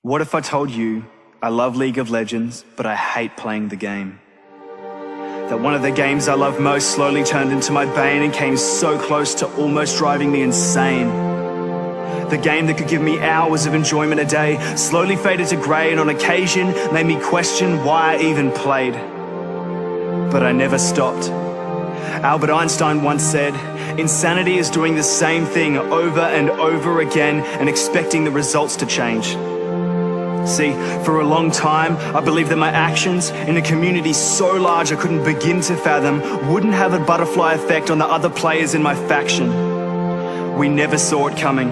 What if I told you I love League of Legends, but I hate playing the game? That one of the games I love most slowly turned into my bane and came so close to almost driving me insane. The game that could give me hours of enjoyment a day slowly faded to grey and on occasion made me question why I even played. But I never stopped. Albert Einstein once said, "Insanity is doing the same thing over and over again and expecting the results to change." See, for a long time, I believed that my actions in a community so large I couldn't begin to fathom wouldn't have a butterfly effect on the other players in my faction. We never saw it coming.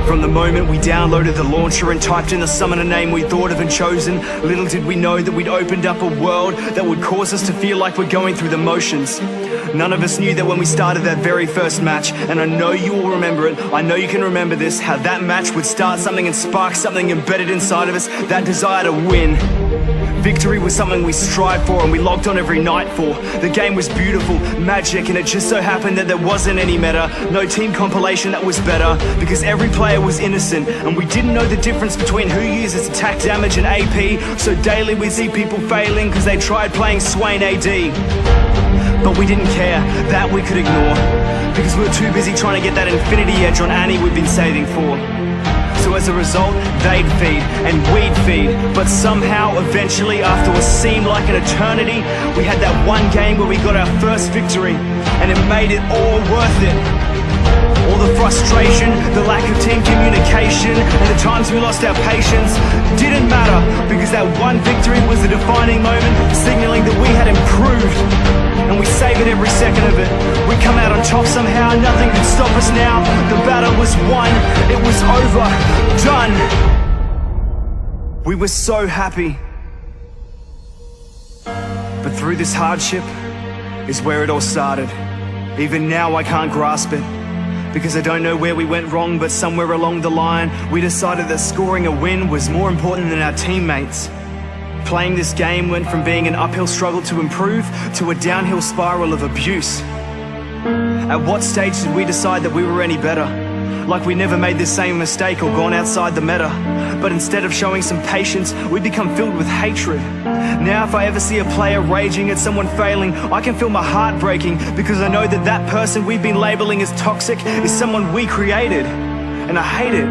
From the moment we downloaded the launcher and typed in the summoner name we thought of and chosen, little did we know that we'd opened up a world that would cause us to feel like we're going through the motions. None of us knew that when we started that very first match, and I know you will remember it, I know you can remember this, how that match would start something and spark something embedded inside of us, that desire to win. Victory was something we strived for and we logged on every night for. The game was beautiful, magic, and it just so happened that there wasn't any meta, no team compilation that was better, because every player was innocent, and we didn't know the difference between who uses attack damage and AP, so daily we see people failing because they tried playing Swain AD. But we didn't care, that we could ignore, because we were too busy trying to get that infinity edge on Annie we'd been saving for. So as a result, they'd feed and we'd feed, but somehow, eventually, after what seemed like an eternity, we had that one game where we got our first victory, and it made it all worth it. All the frustration, the lack of team communication, and the times we lost our patience didn't matter, because that one victory was the defining moment, signaling that we had improved. And we savored every second of it. We come out on top somehow, nothing could stop us now. The battle was won, it was over, done. We were so happy. But through this hardship is where it all started. Even now I can't grasp it, because I don't know where we went wrong, but somewhere along the line we decided that scoring a win was more important than our teammates. Playing this game went from being an uphill struggle to improve to a downhill spiral of abuse. At what stage did we decide that we were any better? Like we never made the same mistake or gone outside the meta. But instead of showing some patience, we become filled with hatred. Now if I ever see a player raging at someone failing, I can feel my heart breaking, because I know that that person we've been labeling as toxic is someone we created. And I hate it.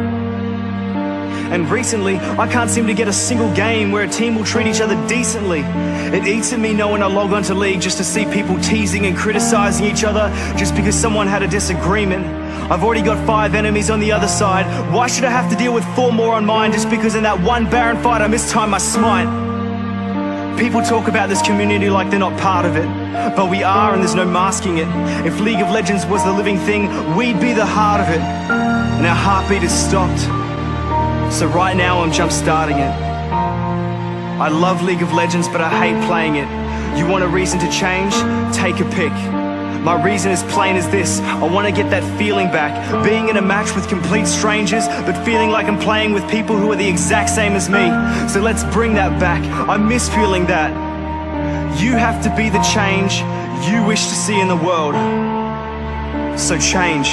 And recently, I can't seem to get a single game where a team will treat each other decently. It eats at me knowing I log onto League just to see people teasing and criticizing each other just because someone had a disagreement. I've already got 5 enemies on the other side. Why should I have to deal with 4 more on mine just because in that one Baron fight I mistimed my smite? People talk about this community like they're not part of it, but we are, and there's no masking it. If League of Legends was the living thing, we'd be the heart of it. And our heartbeat is stopped. So right now I'm jump starting it. I love League of Legends, but I hate playing it. You want a reason to change? Take a pick. My reason is plain as this: I want to get that feeling back, being in a match with complete strangers, but feeling like I'm playing with people who are the exact same as me. So let's bring that back. I miss feeling that. You have to be the change you wish to see in the world. So change.